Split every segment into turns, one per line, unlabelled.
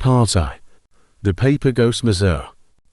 Part I. The paper ghost Missouri.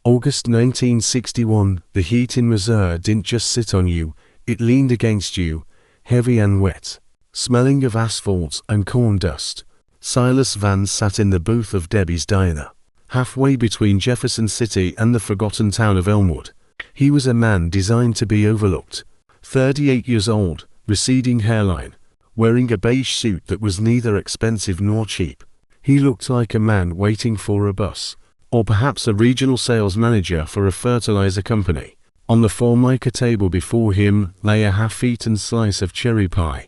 August 1961. The heat in Missouri didn't just sit on you, it leaned against you, heavy and wet, smelling of asphalt and corn dust. Silas Vance sat in the booth of Debbie's Diner, halfway between Jefferson City and the forgotten town of Elmwood. He was a man designed to be overlooked. 38 years old, receding hairline, wearing a beige suit that was neither expensive nor cheap. He looked like a man waiting for a bus, or perhaps a regional sales manager for a fertilizer company. On the formica table before him lay a half-eaten slice of cherry pie,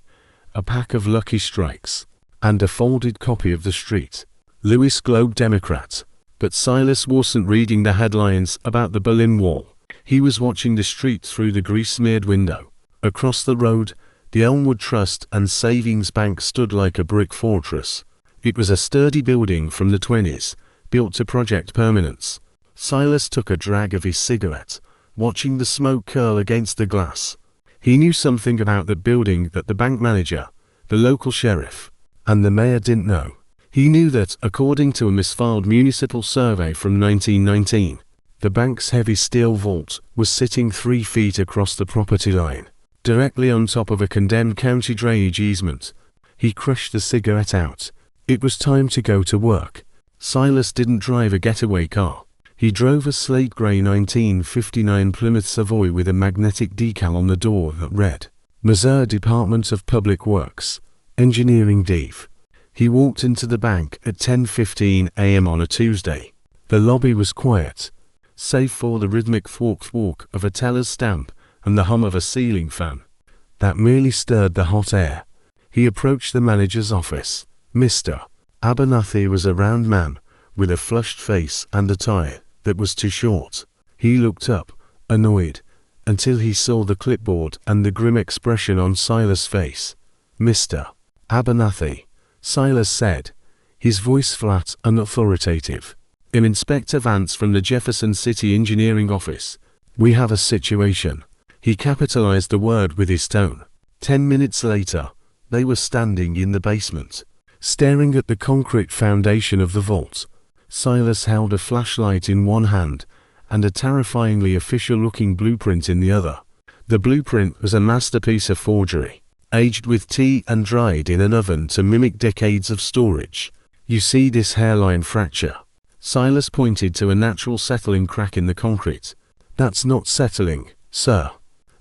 a pack of Lucky Strikes, and a folded copy of The Street. Louis Globe Democrat. But Silas wasn't reading the headlines about the Berlin Wall. He was watching the street through the grease-smeared window. Across the road, the Elmwood Trust and Savings Bank stood like a brick fortress. It was a sturdy building from the 20s, built to project permanence. Silas took a drag of his cigarette, watching the smoke curl against the glass. He knew something about that building that the bank manager, the local sheriff, and the mayor didn't know. He knew that, according to a misfiled municipal survey from 1919, the bank's heavy steel vault was sitting 3 feet across the property line, directly on top of a condemned county drainage easement. He crushed the cigarette out. It was time to go to work. Silas didn't drive a getaway car. He drove a slate grey 1959 Plymouth Savoy with a magnetic decal on the door that read, Missouri Department of Public Works, Engineering Div. He walked into the bank at 10:15 a.m. on a Tuesday. The lobby was quiet, save for the rhythmic thwack of a teller's stamp and the hum of a ceiling fan that merely stirred the hot air. He approached the manager's office. Mr. Abernathy was a round man, with a flushed face and a tie that was too short. He looked up, annoyed, until he saw the clipboard and the grim expression on Silas' face. Mr. Abernathy, Silas said, his voice flat and authoritative. I'm Inspector Vance from the Jefferson City Engineering Office. We have a situation. He capitalized the word with his tone. 10 minutes later, they were standing in the basement, staring at the concrete foundation of the vault. Silas held a flashlight in one hand and a terrifyingly official-looking blueprint in the other. The blueprint was a masterpiece of forgery, aged with tea and dried in an oven to mimic decades of storage. You see this hairline fracture? Silas pointed to a natural settling crack in the concrete. That's not settling, sir.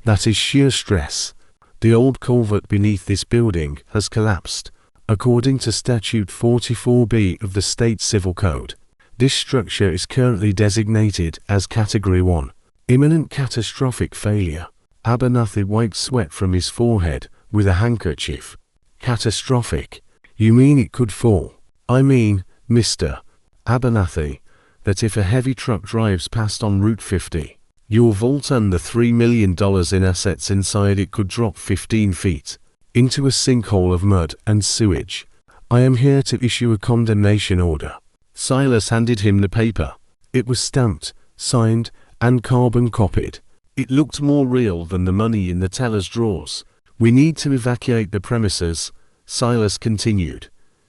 That is shear stress. The old culvert beneath this building has collapsed, according to Statute 44B of the State Civil Code. This structure is currently designated as Category 1, imminent catastrophic failure. Abernathy wiped sweat from his forehead with a handkerchief. Catastrophic? You mean it could fall? I mean, Mr. Abernathy, that if a heavy truck drives past on Route 50, your vault and the $3 million in assets inside it could drop 15 feet into a sinkhole of mud and sewage. I am here to issue a condemnation order. Silas handed him the paper. It was stamped, signed, and carbon copied. It looked more real than the money in the teller's drawers. We need to evacuate the premises, Silas continued,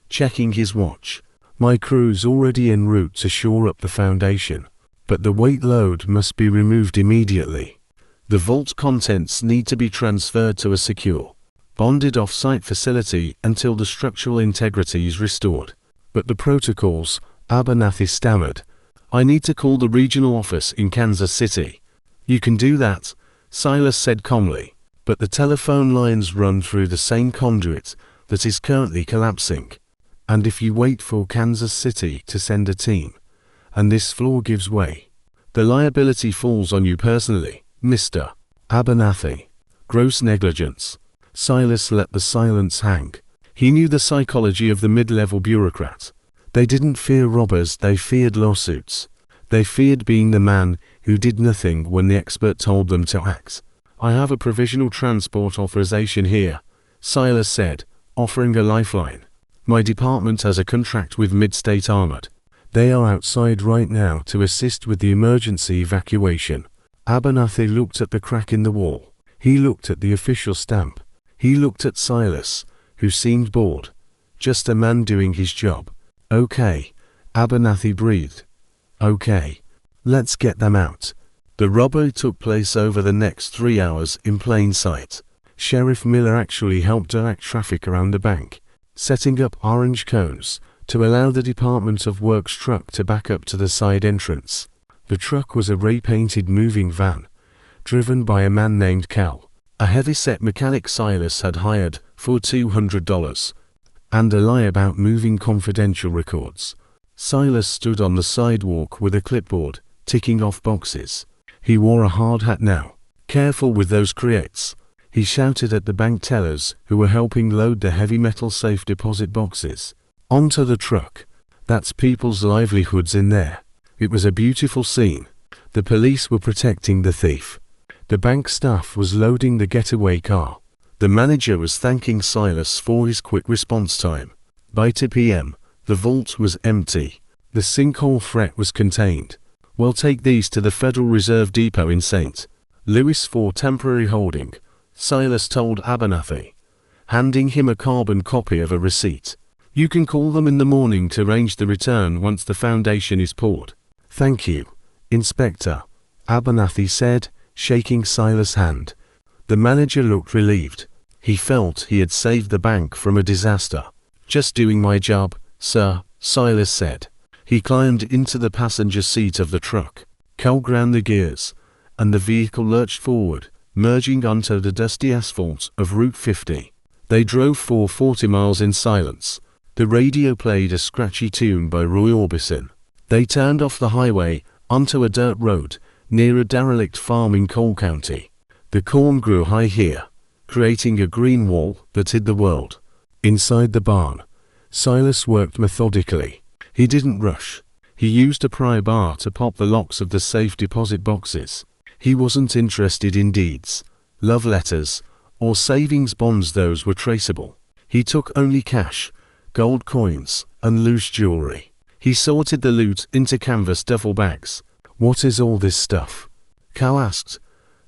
checking his watch. My crew's already en route to shore up the foundation, but the weight load must be removed immediately. The vault contents need to be transferred to a secure, bonded off-site facility until the structural integrity is restored. But the protocols, Abernathy stammered. I need to call the regional office in Kansas City. You can do that, Silas said calmly, but the telephone lines run through the same conduit that is currently collapsing. And if you wait for Kansas City to send a team, and this floor gives way, the liability falls on you personally, Mr. Abernathy. Gross negligence. Silas let the silence hang. He knew the psychology of the mid-level bureaucrat. They didn't fear robbers, they feared lawsuits. They feared being the man who did nothing when the expert told them to act. I have a provisional transport authorization here, Silas said, offering a lifeline. My department has a contract with Mid-State Armored. They are outside right now to assist with the emergency evacuation. Abernathy looked at the crack in the wall. He looked at the official stamp. He looked at Silas, who seemed bored. Just a man doing his job. Okay, Abernathy breathed. Okay. Let's get them out. The robbery took place over the next 3 hours in plain sight. Sheriff Miller actually helped direct traffic around the bank, setting up orange cones to allow the Department of Works truck to back up to the side entrance. The truck was a ray-painted moving van, driven by a man named Cal, a heavy-set mechanic Silas had hired for $200, and a lie about moving confidential records. Silas stood on the sidewalk with a clipboard, ticking off boxes. He wore a hard hat now. Careful with those crates, he shouted at the bank tellers who were helping load the heavy metal safe deposit boxes onto the truck. That's people's livelihoods in there. It was a beautiful scene. The police were protecting the thief. The bank staff was loading the getaway car. The manager was thanking Silas for his quick response time. By 2 p.m., the vault was empty. The sinkhole threat was contained. We'll take these to the Federal Reserve Depot in St. Louis for temporary holding, Silas told Abernathy, handing him a carbon copy of a receipt. You can call them in the morning to arrange the return once the foundation is poured. Thank you, Inspector, Abernathy said, shaking Silas' hand. The manager looked relieved. He felt he had saved the bank from a disaster. Just doing my job, sir, Silas said. He climbed into the passenger seat of the truck. Cal ground the gears, and the vehicle lurched forward, merging onto the dusty asphalt of Route 50. They drove for 40 miles in silence. The radio played a scratchy tune by Roy Orbison. They turned off the highway onto a dirt road near a derelict farm in Cole County. The corn grew high here, creating a green wall that hid the world. Inside the barn, Silas worked methodically. He didn't rush. He used a pry bar to pop the locks of the safe deposit boxes. He wasn't interested in deeds, love letters, or savings bonds. Those were traceable. He took only cash, gold coins, and loose jewelry. He sorted the loot into canvas duffel bags. What is all this stuff? Cal asked,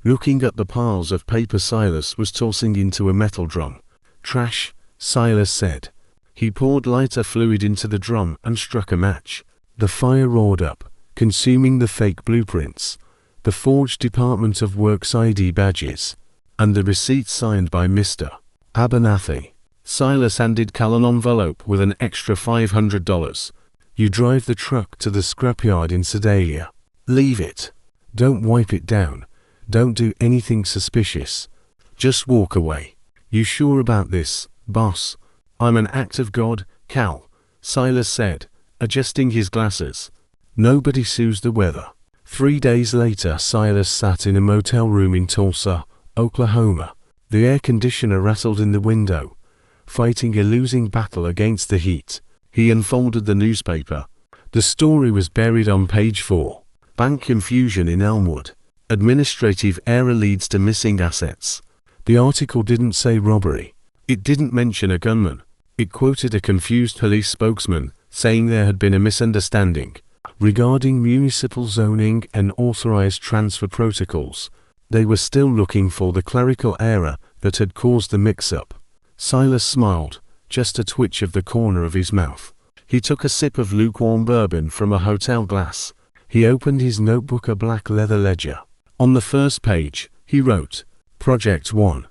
looking at the piles of paper Silas was tossing into a metal drum. Trash, Silas said. He poured lighter fluid into the drum and struck a match. The fire roared up, consuming the fake blueprints, the forged Department of Works ID badges, and the receipts signed by Mr. Abernathy. Silas handed Cal an envelope with an extra $500. You drive the truck to the scrapyard in Sedalia. Leave it. Don't wipe it down. Don't do anything suspicious. Just walk away. You sure about this, boss? I'm an act of God, Cal, Silas said, adjusting his glasses. Nobody sues the weather. 3 days later, Silas sat in a motel room in Tulsa, Oklahoma. The air conditioner rattled in the window, fighting a losing battle against the heat. He unfolded the newspaper. The story was buried on page 4. Bank confusion in Elmwood. Administrative error leads to missing assets. The article didn't say robbery. It didn't mention a gunman. It quoted a confused police spokesman, saying there had been a misunderstanding regarding municipal zoning and authorized transfer protocols. They were still looking for the clerical error that had caused the mix-up. Silas smiled, just a twitch of the corner of his mouth. He took a sip of lukewarm bourbon from a hotel glass. He opened his notebook, a black leather ledger. On the first page, he wrote, Project 1.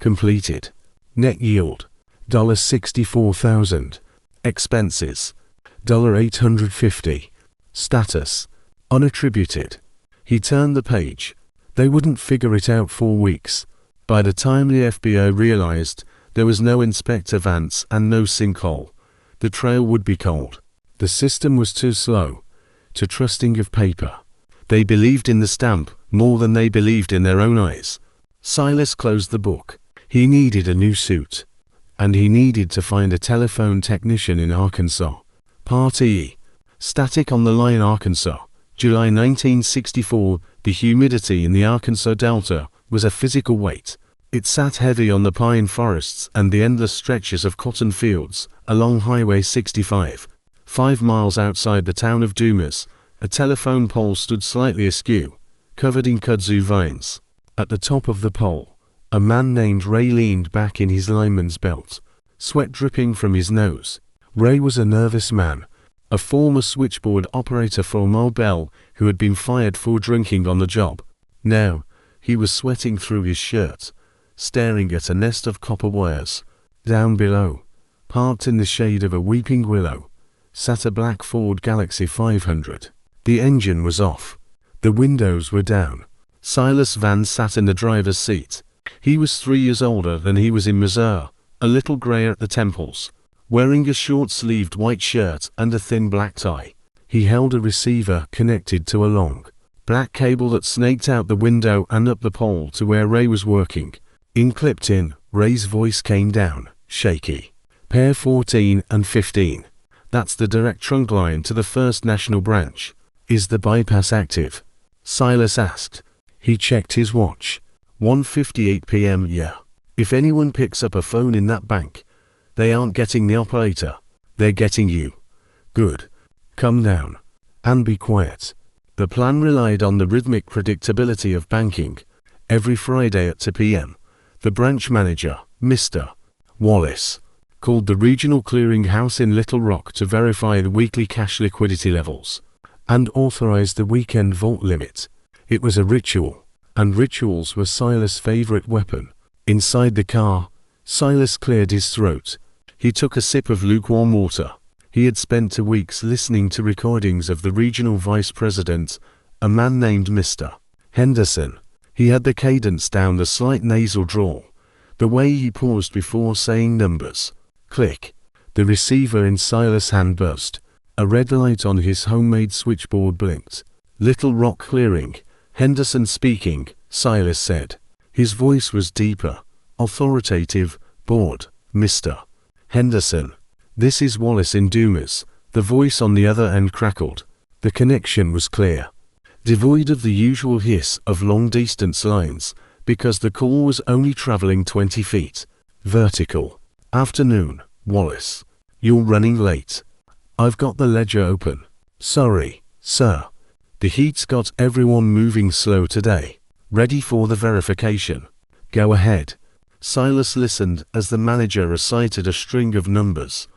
Completed. Net yield, $64,000. Expenses, $850. Status, unattributed. He turned the page. They wouldn't figure it out for weeks. By the time the FBI realized there was no Inspector Vance and no sinkhole, the trail would be cold. The system was too slow, too trusting of paper. They believed in the stamp more than they believed in their own eyes. Silas closed the book. He needed a new suit. And he needed to find a telephone technician in Arkansas. Part E. Static on the line, Arkansas. July 1964. The humidity in the Arkansas Delta was a physical weight. It sat heavy on the pine forests and the endless stretches of cotton fields along Highway 65. 5 miles outside the town of Dumas, a telephone pole stood slightly askew, covered in kudzu vines. At the top of the pole, a man named Ray leaned back in his lineman's belt, sweat dripping from his nose. Ray was a nervous man, a former switchboard operator for a motel who had been fired for drinking on the job. Now, he was sweating through his shirt, staring at a nest of copper wires. Down below, parked in the shade of a weeping willow, sat a black Ford Galaxy 500. The engine was off. The windows were down. Silas Van sat in the driver's seat. He was 3 years older than he was in Missouri, a little grey at the temples, wearing a short-sleeved white shirt and a thin black tie. He held a receiver connected to a long, black cable that snaked out the window and up the pole to where Ray was working. Clipped in, Ray's voice came down, shaky. Pair 14 and 15. That's the direct trunk line to the First National Branch. Is the bypass active? Silas asked. He checked his watch. 1:58 p.m. Yeah. If anyone picks up a phone in that bank, they aren't getting the operator. They're getting you. Good. Come down. And be quiet. The plan relied on the rhythmic predictability of banking. Every Friday at 2 p.m., the branch manager, Mr. Wallace, called the regional clearinghouse in Little Rock to verify the weekly cash liquidity levels and authorized the weekend vault limit. It was a ritual, and rituals were Silas' favorite weapon. Inside the car, Silas cleared his throat. He took a sip of lukewarm water. He had spent 2 weeks listening to recordings of the regional vice president, a man named Mr. Henderson. He had the cadence down, the slight nasal drawl, the way he paused before saying numbers. Click. The receiver in Silas' hand buzzed. A red light on his homemade switchboard blinked. Little Rock Clearing. Henderson speaking, Silas said. His voice was deeper, authoritative. Bored. Mr. Henderson. This is Wallace in Dumas. The voice on the other end crackled. The connection was clear, devoid of the usual hiss of long-distance lines, because the call was only traveling 20 feet. Vertical. Afternoon, Wallace. You're running late. I've got the ledger open. Sorry, sir. The heat's got everyone moving slow today. Ready for the verification. Go ahead. Silas listened as the manager recited a string of numbers.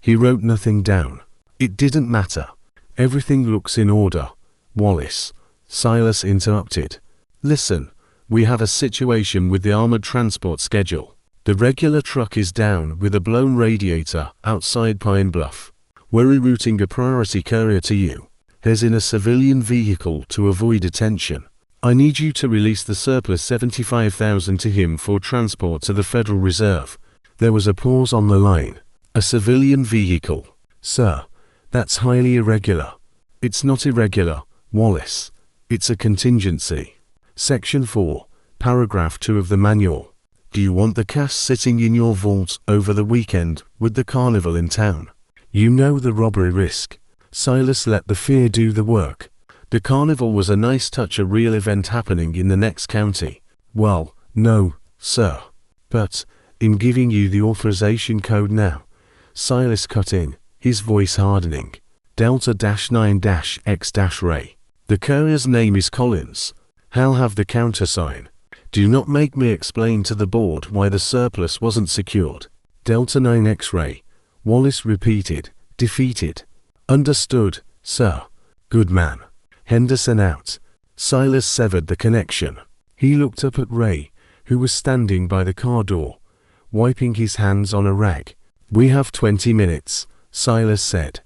He wrote nothing down. It didn't matter. Everything looks in order, Wallace. Silas interrupted. Listen, we have a situation with the armored transport schedule. The regular truck is down with a blown radiator outside Pine Bluff. We're rerouting a priority courier to you. He's in a civilian vehicle to avoid attention. I need you to release the surplus $75,000 to him for transport to the Federal Reserve. There was a pause on the line. A civilian vehicle. Sir, that's highly irregular. It's not irregular, Wallace. It's a contingency. Section 4, Paragraph 2 of the manual. Do you want the cash sitting in your vault over the weekend with the carnival in town? You know the robbery risk. Silas let the fear do the work. The carnival was a nice touch, a real event happening in the next county. Well, no, sir. But, in giving you the authorization code now, Silas cut in, his voice hardening. Delta-9-X-Ray. The courier's name is Collins. I'll have the countersign. Do not make me explain to the board why the surplus wasn't secured. Delta-9 X-Ray. Wallace repeated, defeated. Understood, sir. Good man. Henderson out. Silas severed the connection. He looked up at Ray, who was standing by the car door, wiping his hands on a rag. We have 20 minutes, Silas said.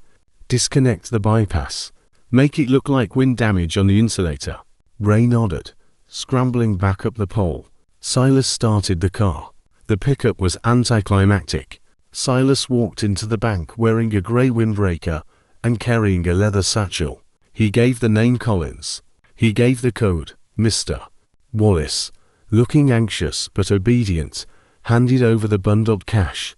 Disconnect the bypass. Make it look like wind damage on the insulator. Ray nodded, scrambling back up the pole. Silas started the car. The pickup was anticlimactic. Silas walked into the bank wearing a grey windbreaker and carrying a leather satchel. He gave the name Collins. He gave the code, Mr. Wallace, looking anxious but obedient, handed over the bundled cash.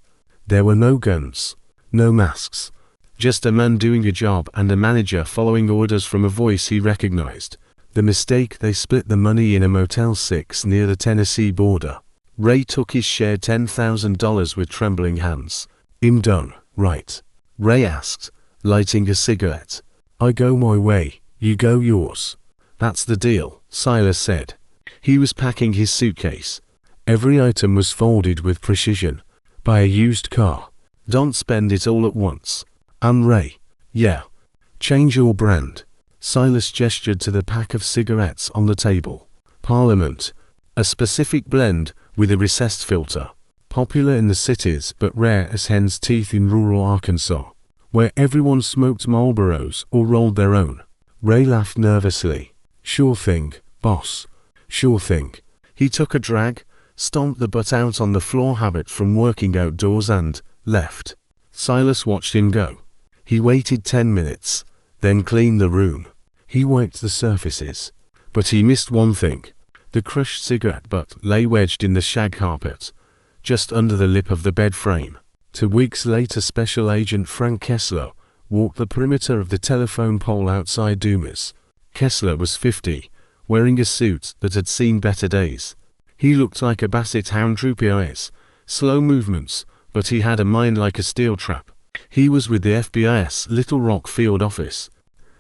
There were no guns, no masks, just a man doing a job and a manager following orders from a voice he recognized. The mistake: they split the money in a Motel 6 near the Tennessee border. Ray took his share $10,000 with trembling hands. I'm done, right? Ray asked, lighting a cigarette. I go my way, you go yours. That's the deal, Silas said. He was packing his suitcase. Every item was folded with precision. Buy a used car. Don't spend it all at once. And Ray, Yeah. Change your brand. Silas gestured to the pack of cigarettes on the table. Parliament. A specific blend with a recessed filter. Popular in the cities but rare as hen's teeth in rural Arkansas, where everyone smoked Marlboros or rolled their own. Ray laughed nervously. Sure thing, boss. Sure thing. He took a drag, stomped the butt out on the floor, habit from working outdoors, and left. Silas watched him go. He waited 10 minutes, then cleaned the room. He wiped the surfaces. But he missed one thing. The crushed cigarette butt lay wedged in the shag carpet, just under the lip of the bed frame. 2 weeks later, Special Agent Frank Kessler walked the perimeter of the telephone pole outside Dumas. Kessler was 50, wearing a suit that had seen better days. He looked like a basset hound, droopy eyes, slow movements, but he had a mind like a steel trap. He was with the FBI's Little Rock field office,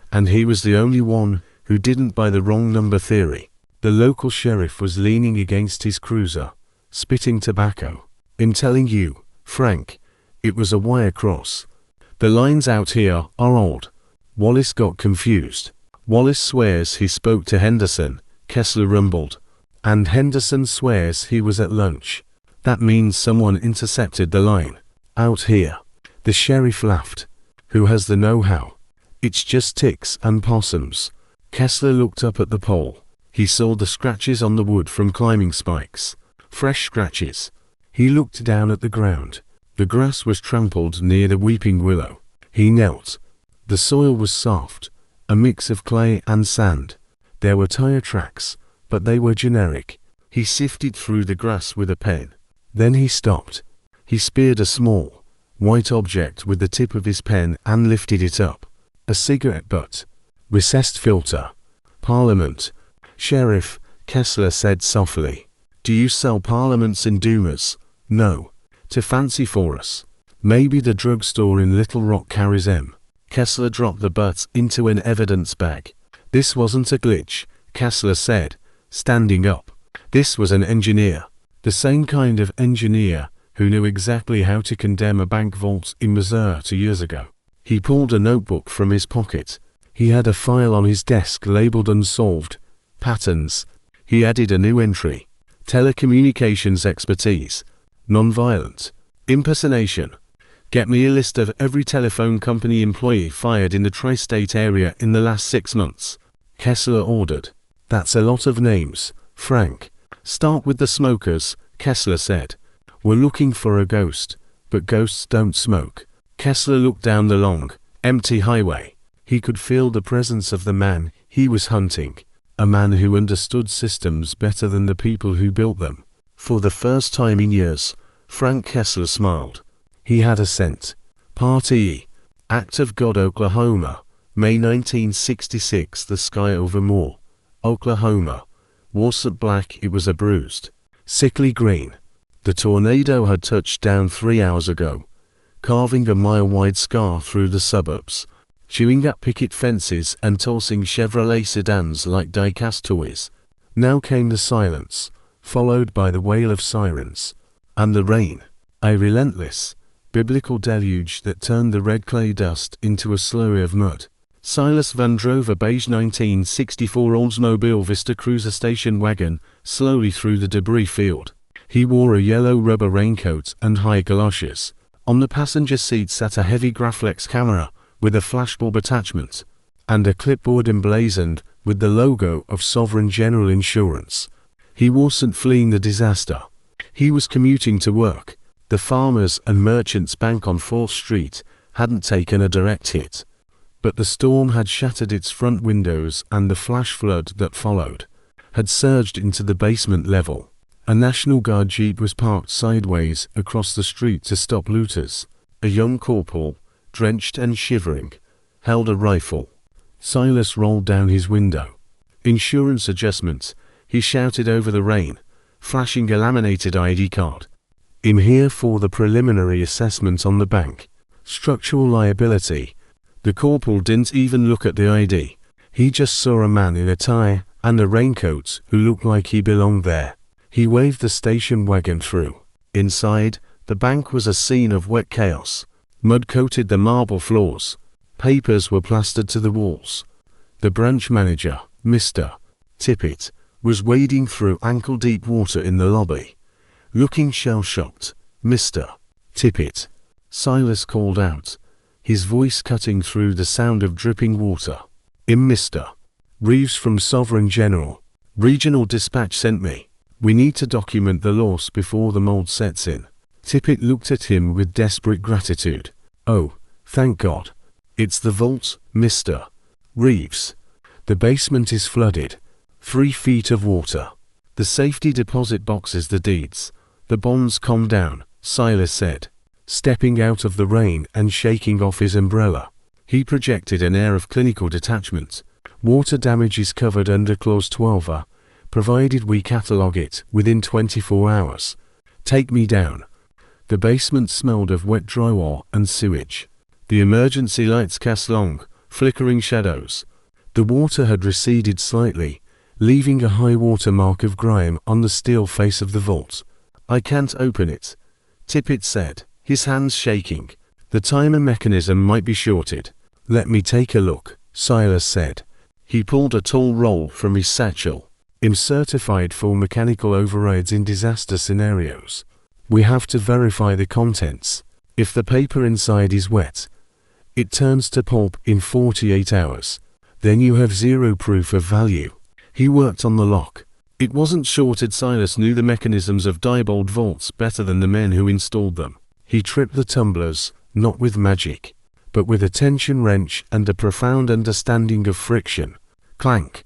and he was the only one who didn't buy the wrong number theory. The local sheriff was leaning against his cruiser, spitting tobacco. In telling you, Frank, it was a wire cross. The lines out here are old. Wallace got confused. Wallace swears he spoke to Henderson, Kessler rumbled. And Henderson swears he was at lunch. That means someone intercepted the line. Out here. The sheriff laughed. Who has the know-how? It's just ticks and possums. Kessler looked up at the pole. He saw the scratches on the wood from climbing spikes. Fresh scratches. He looked down at the ground. The grass was trampled near the weeping willow. He knelt. The soil was soft, a mix of clay and sand. There were tire tracks, but they were generic. He sifted through the grass with a pen. Then he stopped. He speared a small, white object with the tip of his pen and lifted it up. A cigarette butt. Recessed filter. Parliament. Sheriff, Kessler said softly. Do you sell parliaments in Dumas? No. Too fancy for us. Maybe the drugstore in Little Rock carries them. Kessler dropped the butt into an evidence bag. This wasn't a glitch, Kessler said, standing up. This was an engineer. The same kind of engineer who knew exactly how to condemn a bank vault in Missouri 2 years ago. He pulled a notebook from his pocket. He had a file on his desk labeled Unsolved Patterns. He added a new entry. Telecommunications expertise. Nonviolent. Impersonation. Get me a list of every telephone company employee fired in the tri-state area in the last 6 months. Kessler ordered. That's a lot of names, Frank. Start with the smokers, Kessler said. We're looking for a ghost, but ghosts don't smoke. Kessler looked down the long, empty highway. He could feel the presence of the man he was hunting. A man who understood systems better than the people who built them. For the first time in years, Frank Kessler smiled. He had a scent. Part E. Act of God, Oklahoma. May 1966. The sky over Moore, Oklahoma, wasn't black, it was a bruised, sickly green. The tornado had touched down 3 hours ago, carving a mile-wide scar through the suburbs, chewing at picket fences and tossing Chevrolet sedans like die-cast toys. Now came the silence, followed by the wail of sirens, and the rain, a relentless, biblical deluge that turned the red clay dust into a slurry of mud. Silas Van drove a beige 1964 Oldsmobile Vista Cruiser station wagon slowly through the debris field. He wore a yellow rubber raincoat and high galoshes. On the passenger seat sat a heavy Graflex camera with a flashbulb attachment, and a clipboard emblazoned with the logo of Sovereign General Insurance. He wasn't fleeing the disaster. He was commuting to work. The Farmers and Merchants Bank on 4th Street hadn't taken a direct hit, but the storm had shattered its front windows, and the flash flood that followed had surged into the basement level. A National Guard jeep was parked sideways across the street to stop looters. A young corporal, drenched and shivering, held a rifle. Silas rolled down his window. Insurance adjustments, he shouted over the rain, flashing a laminated ID card. I'm here for the preliminary assessment on the bank. Structural liability. The corporal didn't even look at the ID. He just saw a man in a tie and a raincoat who looked like he belonged there. He waved the station wagon through. Inside, the bank was a scene of wet chaos. Mud coated the marble floors. Papers were plastered to the walls. The branch manager, Mr. Tippett, was wading through ankle-deep water in the lobby. Looking shell-shocked, "Mr. Tippett," Silas called out, his voice cutting through the sound of dripping water. Mr. Reeves from Sovereign General. Regional Dispatch sent me. We need to document the loss before the mold sets in." Tippett looked at him with desperate gratitude. "Oh, thank God. It's the vault, Mr. Reeves. The basement is flooded. 3 feet of water. The safety deposit box is the deeds. The bonds calm down," Silas said, stepping out of the rain and shaking off his umbrella. He projected an air of clinical detachment. "Water damage is covered under Clause 12A, provided we catalogue it within 24 hours. Take me down." The basement smelled of wet drywall and sewage. The emergency lights cast long, flickering shadows. The water had receded slightly, leaving a high water mark of grime on the steel face of the vault. "I can't open it," Tippett said, his hands shaking. "The timer mechanism might be shorted." "Let me take a look," Silas said. He pulled a tall roll from his satchel. "I'm certified for mechanical overrides in disaster scenarios. We have to verify the contents. If the paper inside is wet, it turns to pulp in 48 hours. Then you have zero proof of value." He worked on the lock. It wasn't shorted. Silas knew the mechanisms of Diebold vaults better than the men who installed them. He tripped the tumblers, not with magic, but with a tension wrench and a profound understanding of friction. Clank.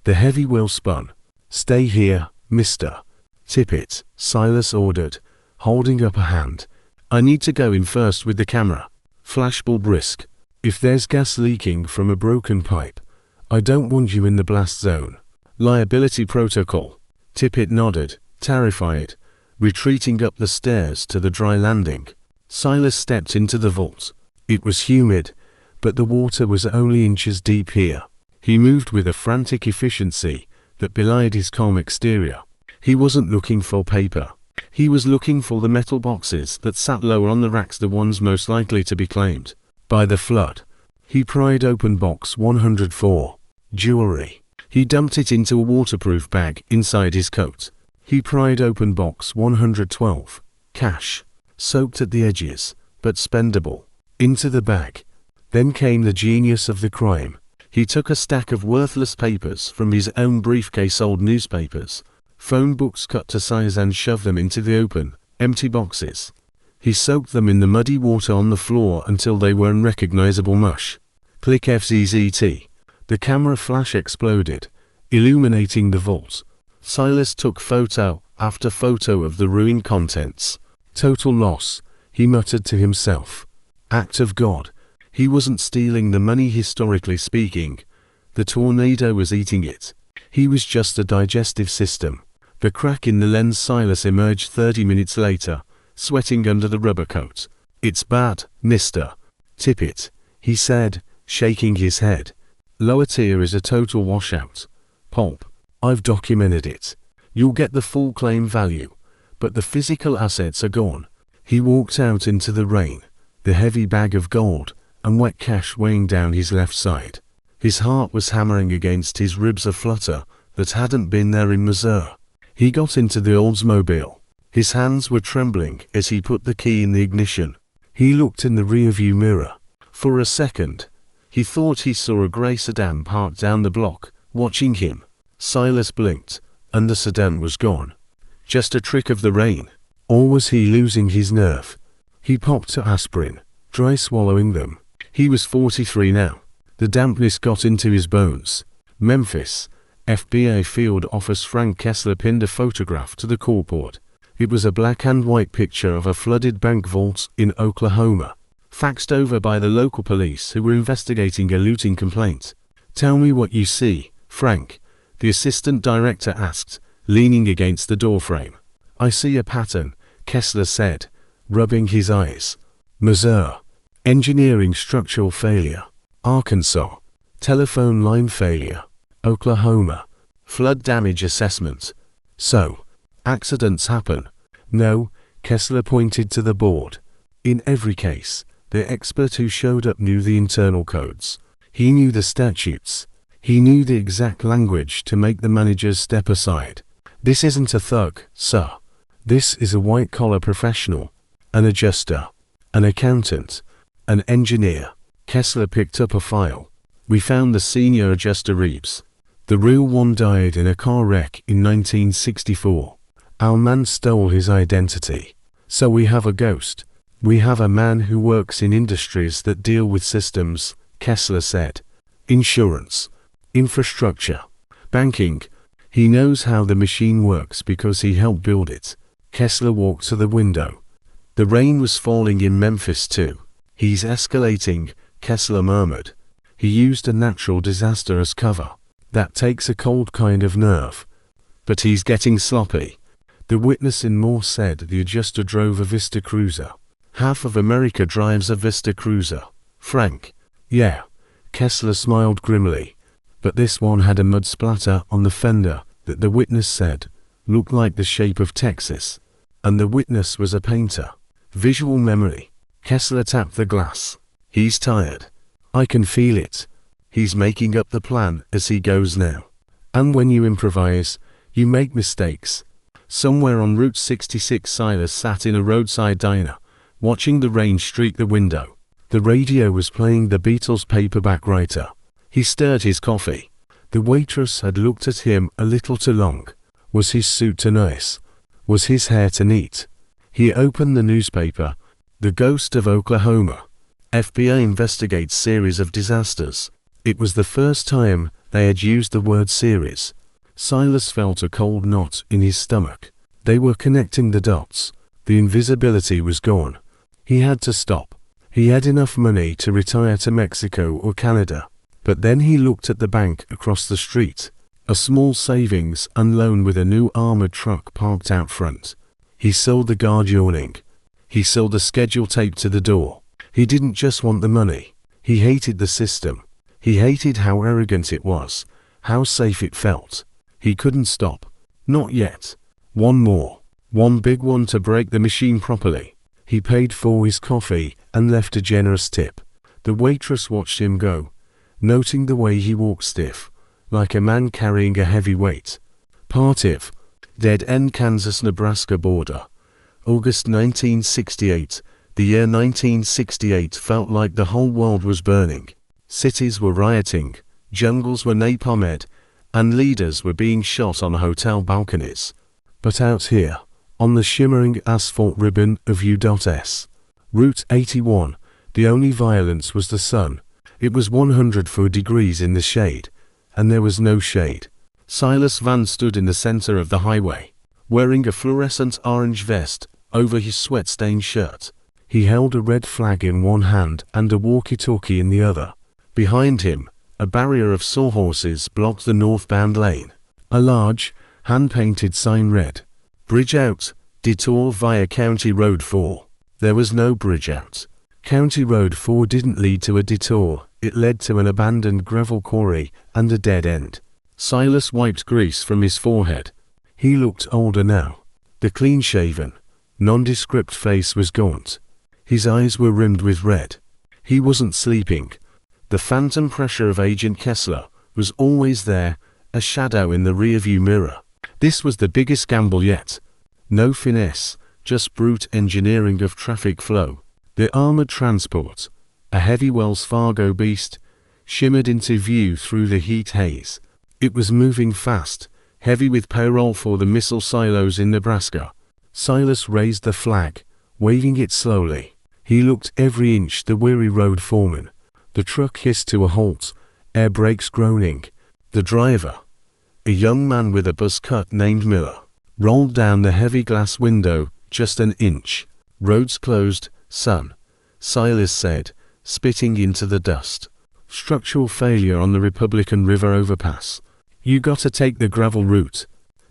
The heavy wheel spun. "Stay here, Mr. Tippett," Silas ordered, holding up a hand. "I need to go in first with the camera. Flashbulb risk. If there's gas leaking from a broken pipe, I don't want you in the blast zone." "Liability protocol." Tippett nodded, terrified, retreating up the stairs to the dry landing. Silas stepped into the vault. It was humid, but the water was only inches deep here. He moved with a frantic efficiency that belied his calm exterior. He wasn't looking for paper. He was looking for the metal boxes that sat lower on the racks, the ones most likely to be claimed by the flood. He pried open box 104, jewelry. He dumped it into a waterproof bag inside his coat. He pried open box 112, cash, soaked at the edges, but spendable, into the bag. Then came the genius of the crime. He took a stack of worthless papers from his own briefcase, old newspapers, phone books cut to size, and shoved them into the open, empty boxes. He soaked them in the muddy water on the floor until they were unrecognizable mush. Click FZZT. The camera flash exploded, illuminating the vault. Silas took photo after photo of the ruined contents. "Total loss," he muttered to himself. "Act of God." He wasn't stealing the money, historically speaking. The tornado was eating it. He was just a digestive system. The crack in the lens. Silas emerged 30 minutes later, sweating under the rubber coat. "It's bad, Mr. Tippett," he said, shaking his head. "Lower tier is a total washout. Pulp. I've documented it. You'll get the full claim value, but the physical assets are gone." He walked out into the rain, the heavy bag of gold and wet cash weighing down his left side. His heart was hammering against his ribs, a flutter that hadn't been there in Missouri. He got into the Oldsmobile. His hands were trembling as he put the key in the ignition. He looked in the rearview mirror. For a second, he thought he saw a gray sedan parked down the block, watching him. Silas blinked, and the sedan was gone. Just a trick of the rain. Or was he losing his nerve? He popped to aspirin, dry swallowing them. He was 43 now. The dampness got into his bones. Memphis, FBI Field Office. Frank Kessler pinned a photograph to the carport. It was a black and white picture of a flooded bank vault in Oklahoma, faxed over by the local police who were investigating a looting complaint. "Tell me what you see, Frank," the assistant director asked, leaning against the doorframe. "I see a pattern," Kessler said, rubbing his eyes. "Missouri. Engineering structural failure. Arkansas. Telephone line failure. Oklahoma. Flood damage assessment. So, accidents happen." "No," Kessler pointed to the board. "In every case, The expert who showed up knew the internal codes. He knew the statutes. He knew the exact language to make the managers step aside. This isn't a thug, sir. This is a white-collar professional. An adjuster. An accountant. An engineer. Kessler picked up a file. We found the senior adjuster Reeves. The real one died in a car wreck in 1964. Our man stole his identity. So we have a ghost. We have a man who works in industries that deal with systems, Kessler said. Insurance. Infrastructure. Banking. He knows how the machine works because he helped build it. Kessler walked to the window. The rain was falling in Memphis too. He's escalating, Kessler murmured. He used a natural disaster as cover. That takes a cold kind of nerve. But he's getting sloppy. The witness in Moore said the adjuster drove a Vista Cruiser. Half of America drives a Vista Cruiser. Frank. Yeah. Kessler smiled grimly. But this one had a mud splatter on the fender that the witness said looked like the shape of Texas. And the witness was a painter. Visual memory. Kessler tapped the glass. He's tired. I can feel it. He's making up the plan as he goes now. And when you improvise, you make mistakes. Somewhere on Route 66 Silas sat in a roadside diner, watching the rain streak the window. The radio was playing the Beatles' Paperback Writer. He stirred his coffee. The waitress had looked at him a little too long. Was his suit too nice? Was his hair too neat? He opened the newspaper. The Ghost of Oklahoma. FBI investigates series of disasters. It was the first time they had used the word series. Silas felt a cold knot in his stomach. They were connecting the dots. The invisibility was gone. He had to stop. He had enough money to retire to Mexico or Canada. But then he looked at the bank across the street. A small savings and loan with a new armored truck parked out front. He saw the guard yawning. He saw the schedule taped to the door. He didn't just want the money. He hated the system. He hated how arrogant it was, how safe it felt. He couldn't stop. Not yet. One more. One big one to break the machine properly. He paid for his coffee and left a generous tip. The waitress watched him go, noting the way he walked stiff, like a man carrying a heavy weight. Part of Dead End Kansas-Nebraska border. August 1968. The year 1968 felt like the whole world was burning. Cities were rioting, jungles were napalmed, and leaders were being shot on hotel balconies. But out here, on the shimmering asphalt ribbon of U.S. Route 81, the only violence was the sun. It was 104 degrees in the shade, and there was no shade. Silas Van stood in the center of the highway, wearing a fluorescent orange vest over his sweat-stained shirt. He held a red flag in one hand and a walkie-talkie in the other. Behind him, a barrier of sawhorses blocked the northbound lane. A large, hand-painted sign read, "Bridge out, detour via County Road 4." There was no bridge out. County Road 4 didn't lead to a detour, it led to an abandoned gravel quarry and a dead end. Silas wiped grease from his forehead. He looked older now. The clean-shaven, nondescript face was gaunt. His eyes were rimmed with red. He wasn't sleeping. The phantom pressure of Agent Kessler was always there, a shadow in the rearview mirror. This was the biggest gamble yet. No finesse, just brute engineering of traffic flow. The armored transport, a heavy Wells Fargo beast, shimmered into view through the heat haze. It was moving fast, heavy with payroll for the missile silos in Nebraska. Silas raised the flag, waving it slowly. He looked every inch the weary road foreman. The truck hissed to a halt, air brakes groaning. The driver, a young man with a buzz cut named Miller, rolled down the heavy glass window just an inch. "Roads closed, son," Silas said, spitting into the dust. "Structural failure on the Republican River overpass. You gotta take the gravel route."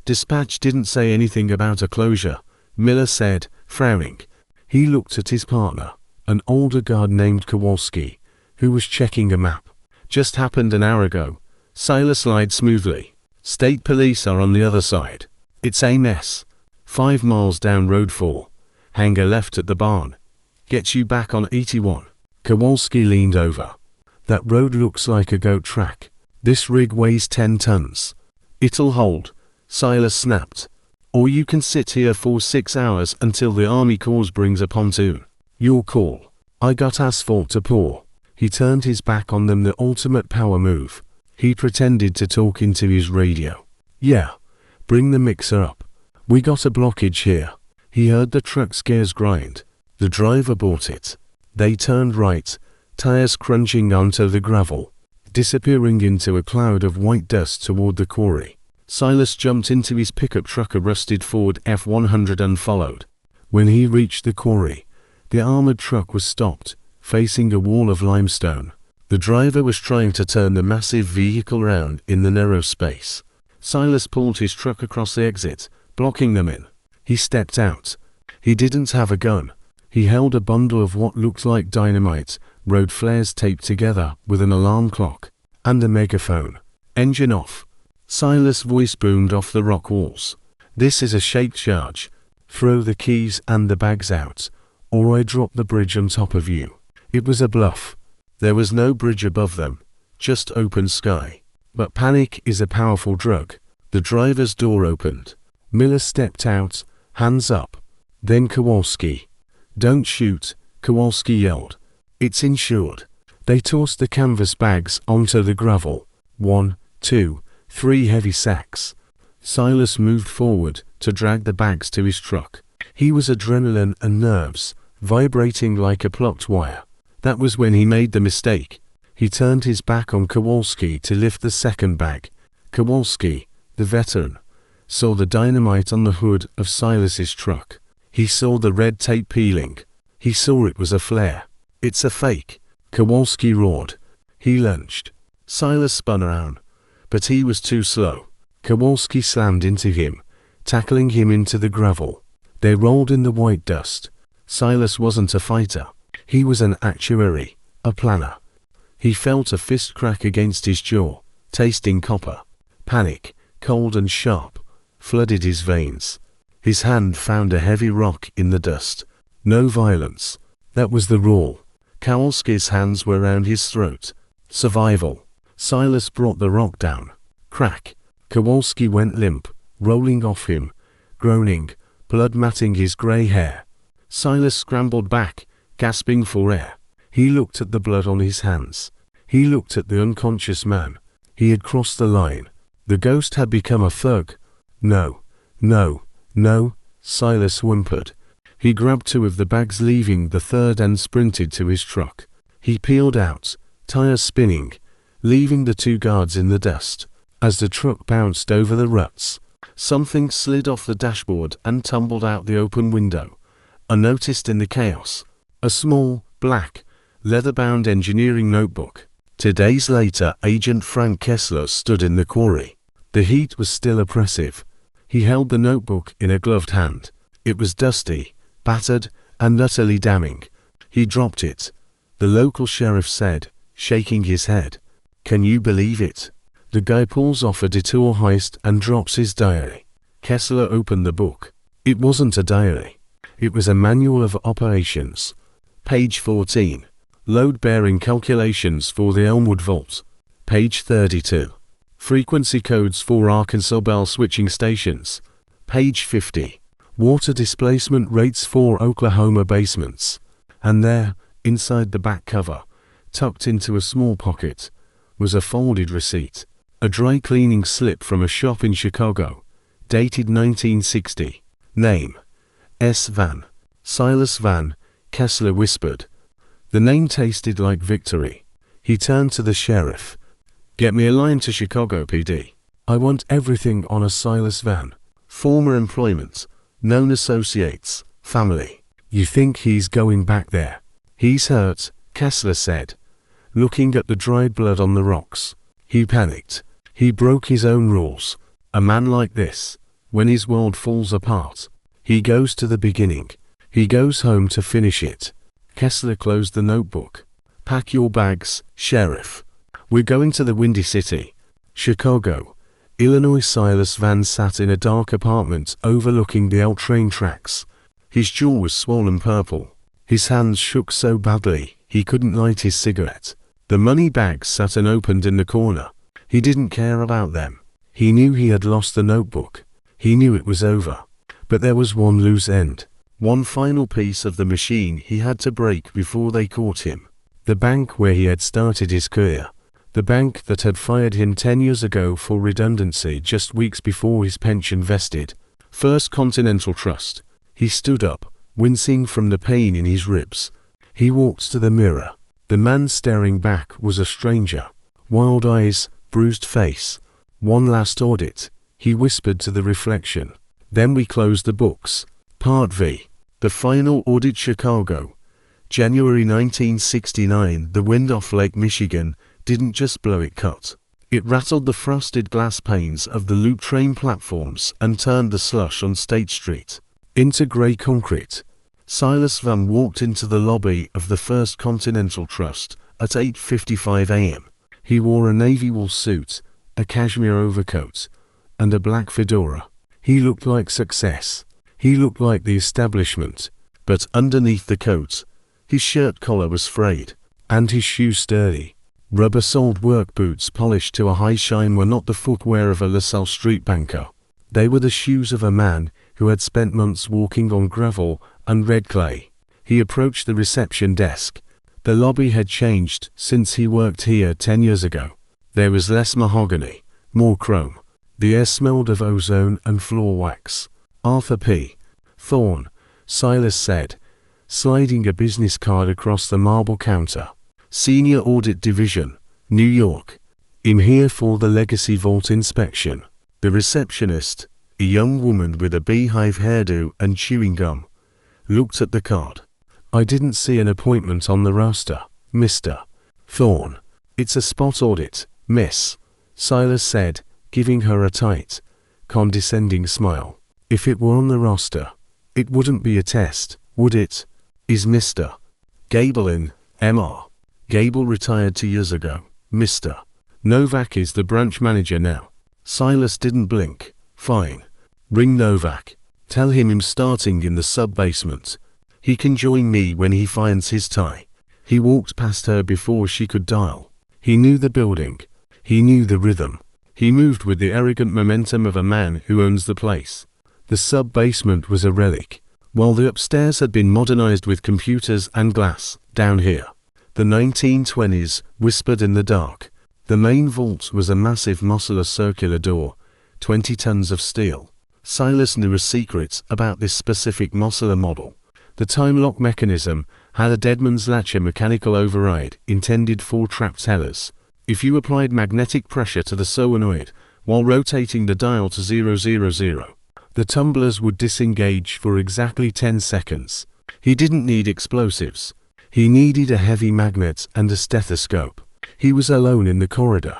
Dispatch didn't say anything about a closure, Miller said, frowning. He looked at his partner, an older guard named Kowalski, who was checking a map. "Just happened an hour ago," Silas lied smoothly. "State police are on the other side. It's a mess. 5 miles down Road 4. Hang a left at the barn. Gets you back on 81. Kowalski leaned over. That road looks like a goat track. This rig weighs 10 tons. It'll hold, Silas snapped. Or you can sit here for 6 hours until the Army Corps brings a pontoon. Your call. I got asphalt to pour. He turned his back on them, the ultimate power move. He pretended to talk into his radio. Yeah. Bring the mixer up. We got a blockage here. He heard the truck's gears grind. The driver bought it. They turned right, tires crunching onto the gravel, disappearing into a cloud of white dust toward the quarry. Silas jumped into his pickup truck, a rusted Ford F-100, and followed. When he reached the quarry, the armored truck was stopped, facing a wall of limestone. The driver was trying to turn the massive vehicle round in the narrow space. Silas pulled his truck across the exit, blocking them in. He stepped out. He didn't have a gun. He held a bundle of what looked like dynamite, road flares taped together with an alarm clock, and a megaphone. Engine off. Silas' voice boomed off the rock walls. This is a shake charge. Throw the keys and the bags out, or I drop the bridge on top of you. It was a bluff. There was no bridge above them, just open sky. But panic is a powerful drug. The driver's door opened. Miller stepped out, hands up. Then Kowalski. Don't shoot, Kowalski yelled. It's insured. They tossed the canvas bags onto the gravel. 1, 2, 3 heavy sacks. Silas moved forward to drag the bags to his truck. He was adrenaline and nerves, vibrating like a plucked wire. That was when he made the mistake. He turned his back on Kowalski to lift the second bag. Kowalski, the veteran, saw the dynamite on the hood of Silas's truck. He saw the red tape peeling. He saw it was a flare. It's a fake, Kowalski roared. He lunged. Silas spun around, but he was too slow. Kowalski slammed into him, tackling him into the gravel. They rolled in the white dust. Silas wasn't a fighter. He was an actuary, a planner. He felt a fist crack against his jaw, tasting copper. Panic, cold and sharp, flooded his veins. His hand found a heavy rock in the dust. No violence. That was the rule. Kowalski's hands were around his throat. Survival. Silas brought the rock down. Crack. Kowalski went limp, rolling off him, groaning, blood matting his grey hair. Silas scrambled back, gasping for air. He looked at the blood on his hands. He looked at the unconscious man. He had crossed the line. The ghost had become a thug. No, no, no, Silas whimpered. He grabbed 2 of the bags, leaving the third, and sprinted to his truck. He peeled out, tires spinning, leaving the 2 guards in the dust. As the truck bounced over the ruts, something slid off the dashboard and tumbled out the open window. Unnoticed in the chaos, a small, black, leather-bound engineering notebook. 2 days later, Agent Frank Kessler stood in the quarry. The heat was still oppressive. He held the notebook in a gloved hand. It was dusty, battered, and utterly damning. He dropped it. The local sheriff said, shaking his head. Can you believe it? The guy pulls off a detour heist and drops his diary. Kessler opened the book. It wasn't a diary. It was a manual of operations. Page 14. Load-bearing calculations for the Elmwood Vault. Page 32. Frequency codes for Arkansas Bell switching stations. Page 50. Water displacement rates for Oklahoma basements. And there, inside the back cover, tucked into a small pocket, was a folded receipt. A dry cleaning slip from a shop in Chicago, dated 1960. Name: S. Van. Silas Van, Kessler whispered. The name tasted like victory. He turned to the sheriff. Get me a line to Chicago PD. I want everything on a Silas Van. Former employment, known associates, family. You think he's going back there? He's hurt, Kessler said, looking at the dried blood on the rocks. He panicked. He broke his own rules. A man like this, when his world falls apart, he goes to the beginning. He goes home to finish it. Kessler closed the notebook. Pack your bags, Sheriff. We're going to the Windy City. Chicago, Illinois. Silas Van sat in a dark apartment overlooking the L train tracks. His jaw was swollen purple. His hands shook so badly, He couldn't light his cigarette. The money bags sat unopened in the corner. He didn't care about them. He knew he had lost the notebook. He knew it was over. But there was one loose end. One final piece of the machine he had to break before they caught him. The bank where he had started his career. The bank that had fired him 10 years ago for redundancy just weeks before his pension vested. First Continental Trust. He stood up, wincing from the pain in his ribs. He walked to the mirror. The man staring back was a stranger. Wild eyes, bruised face. One last audit, he whispered to the reflection. Then we closed the books. Part V. The final audit. Chicago. January 1969. The wind off Lake Michigan didn't just blow, it cut. It rattled the frosted glass panes of the loop train platforms and turned the slush on State Street into grey concrete. Silas Van walked into the lobby of the First Continental Trust at 8:55 a.m. He wore a navy wool suit, a cashmere overcoat, and a black fedora. He looked like success. He looked like the establishment. But underneath the coat, his shirt collar was frayed, and his shoes sturdy. Rubber-soled work boots polished to a high shine were not the footwear of a LaSalle Street banker. They were the shoes of a man who had spent months walking on gravel and red clay. He approached the reception desk. The lobby had changed since he worked here 10 years ago. There was less mahogany, more chrome. The air smelled of ozone and floor wax. Arthur P. Thorne, Silas said, sliding a business card across the marble counter. Senior Audit Division, New York. I'm here for the Legacy Vault inspection. The receptionist, a young woman with a beehive hairdo and chewing gum, looked at the card. I didn't see an appointment on the roster, Mr. Thorne. It's a spot audit, miss, Silas said, giving her a tight, condescending smile. If it were on the roster, it wouldn't be a test, would it? Is Mr. Gable in, Mr. Gable retired 2 years ago, Mr. Novak is the branch manager now. Silas didn't blink. Fine. Ring Novak. Tell him I'm starting in the sub-basement. He can join me when he finds his tie. He walked past her before she could dial. He knew the building. He knew the rhythm. He moved with the arrogant momentum of a man who owns the place. The sub-basement was a relic. While the upstairs had been modernized with computers and glass, down here, the 1920s whispered in the dark. The main vault was a massive muscular circular door, 20 tons of steel. Silas knew a secret about this specific muscular model. The time lock mechanism had a deadman's latch, a mechanical override intended for trap tellers. If you applied magnetic pressure to the solenoid while rotating the dial to 000, the tumblers would disengage for exactly 10 seconds. He didn't need explosives. He needed a heavy magnet and a stethoscope. He was alone in the corridor.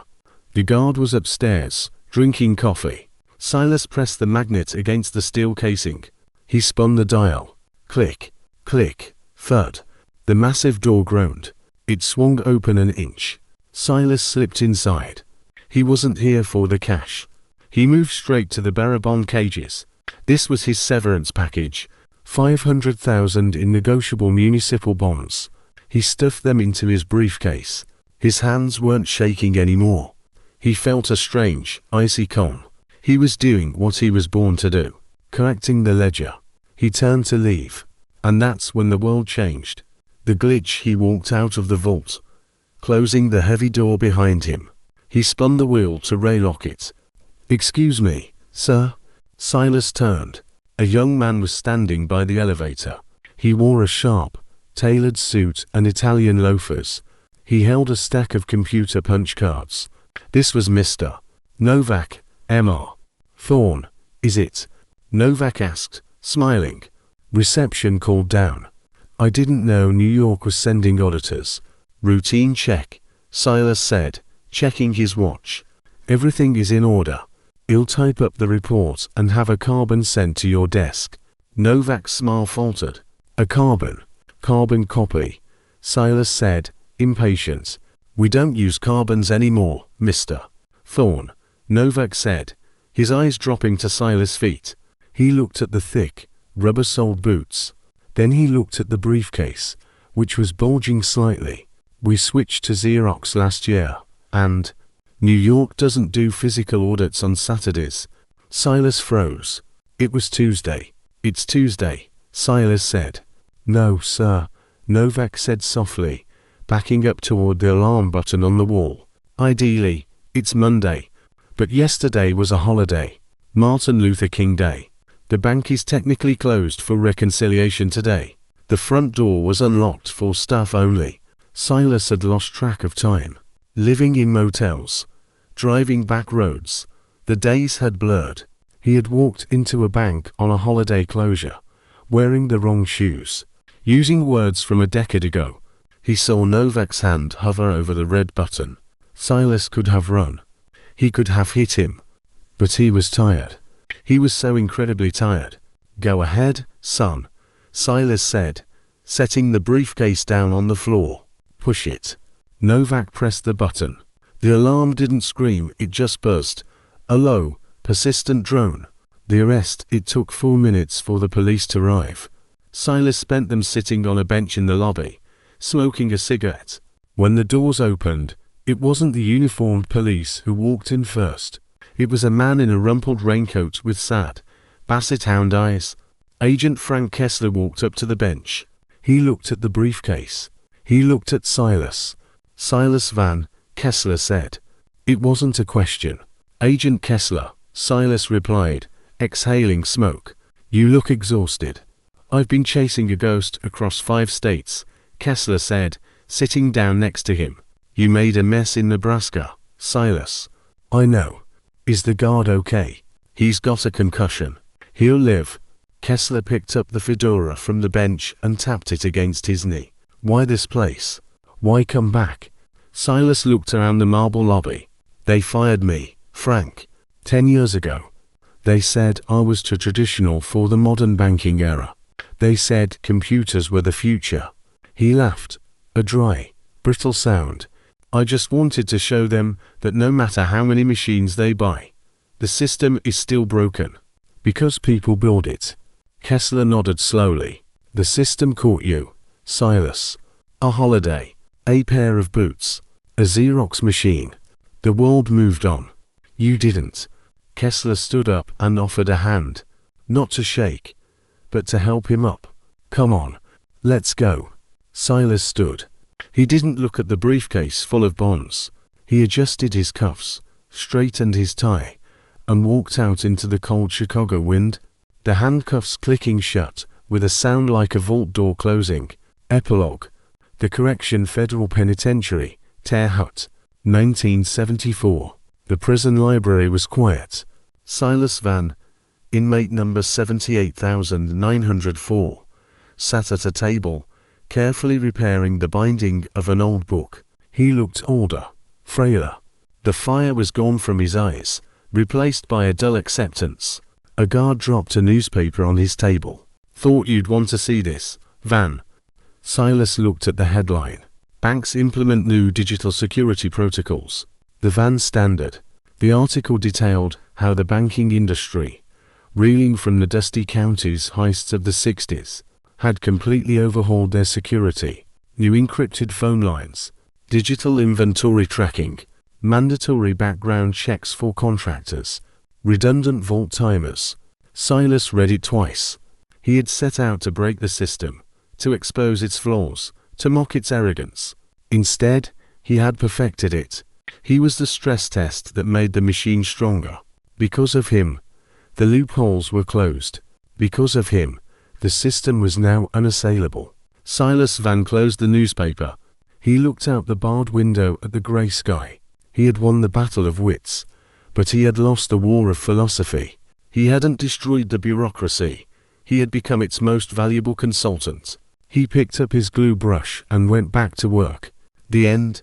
The guard was upstairs, drinking coffee. Silas pressed the magnet against the steel casing. He spun the dial. Click, click, thud. The massive door groaned. It swung open an inch. Silas slipped inside. He wasn't here for the cash. He moved straight to the Barabon cages. This was his severance package. 500,000 in negotiable municipal bonds. He stuffed them into his briefcase. His hands weren't shaking anymore. He felt a strange, icy calm. He was doing what he was born to do, correcting the ledger. He turned to leave. And that's when the world changed. The glitch. He walked out of the vault, closing the heavy door behind him. He spun the wheel to relock it. Excuse me, sir? Silas turned. A young man was standing by the elevator. He wore a sharp, tailored suit and Italian loafers. He held a stack of computer punch cards. This was Mr. Novak, Mr. Thorne, is it? Novak asked, smiling. Reception called down. I didn't know New York was sending auditors. Routine check, Silas said, checking his watch. Everything is in order. I'll type up the report and have a carbon sent to your desk. Novak's smile faltered. A carbon copy, Silas said, impatient. We don't use carbons anymore, Mr. Thorne, Novak said, his eyes dropping to Silas' feet. He looked at the thick, rubber-soled boots. Then he looked at the briefcase. which was bulging slightly. We switched to Xerox last year, and New York doesn't do physical audits on Saturdays. Silas froze. It was Tuesday. It's Tuesday, Silas said. No, sir, Novak said softly, backing up toward the alarm button on the wall. Ideally, it's Monday. But yesterday was a holiday. Martin Luther King Day. The bank is technically closed for reconciliation today. The front door was unlocked for staff only. Silas had lost track of time. Living in motels. Driving back roads. The days had blurred. He had walked into a bank on a holiday closure, wearing the wrong shoes. Using words from a decade ago, he saw Novak's hand hover over the red button. Silas could have run. He could have hit him. But he was tired. He was so incredibly tired. Go ahead, son, Silas said, setting the briefcase down on the floor. Push it. Novak pressed the button. The alarm didn't scream, it just buzzed. A low, persistent drone. The arrest, it took 4 minutes for the police to arrive. Silas spent them sitting on a bench in the lobby, smoking a cigarette. When the doors opened, it wasn't the uniformed police who walked in first. It was a man in a rumpled raincoat with sad, basset hound eyes. Agent Frank Kessler walked up to the bench. He looked at the briefcase. He looked at Silas. Silas Van, Kessler said. It wasn't a question. Agent Kessler, Silas replied, exhaling smoke. You look exhausted. I've been chasing a ghost across 5 states, Kessler said, sitting down next to him. You made a mess in Nebraska, Silas. I know. Is the guard okay? He's got a concussion. He'll live. Kessler picked up the fedora from the bench and tapped it against his knee. Why this place? Why come back? Silas looked around the marble lobby. They fired me, Frank. 10 years ago. They said I was too traditional for the modern banking era. They said computers were the future. He laughed. A dry, brittle sound. I just wanted to show them that no matter how many machines they buy, the system is still broken. Because people build it. Kessler nodded slowly. The system caught you, Silas. A holiday. A pair of boots. A Xerox machine. The world moved on. You didn't. Kessler stood up and offered a hand. Not to shake, but to help him up. Come on. Let's go. Silas stood. He didn't look at the briefcase full of bonds. He adjusted his cuffs, straightened his tie, and walked out into the cold Chicago wind, the handcuffs clicking shut, with a sound like a vault door closing. Epilogue. The Correction Federal Penitentiary, Terre Haute, 1974. The prison library was quiet. Silas Van, inmate number 78,904, sat at a table, carefully repairing the binding of an old book. He looked older, frailer. The fire was gone from his eyes, replaced by a dull acceptance. A guard dropped a newspaper on his table. Thought you'd want to see this, Van. Silas looked at the headline. Banks implement new digital security protocols. The Van Standard. The article detailed how the banking industry, reeling from the dusty counties heists of the 60s, had completely overhauled their security. New encrypted phone lines, digital inventory tracking, mandatory background checks for contractors, redundant vault timers. Silas read it twice. He had set out to break the system, to expose its flaws, to mock its arrogance. Instead, he had perfected it. He was the stress test that made the machine stronger. Because of him, the loopholes were closed. Because of him, the system was now unassailable. Silas Van closed the newspaper. He looked out the barred window at the grey sky. He had won the battle of wits, but he had lost the war of philosophy. He hadn't destroyed the bureaucracy. He had become its most valuable consultant. He picked up his glue brush and went back to work. The end.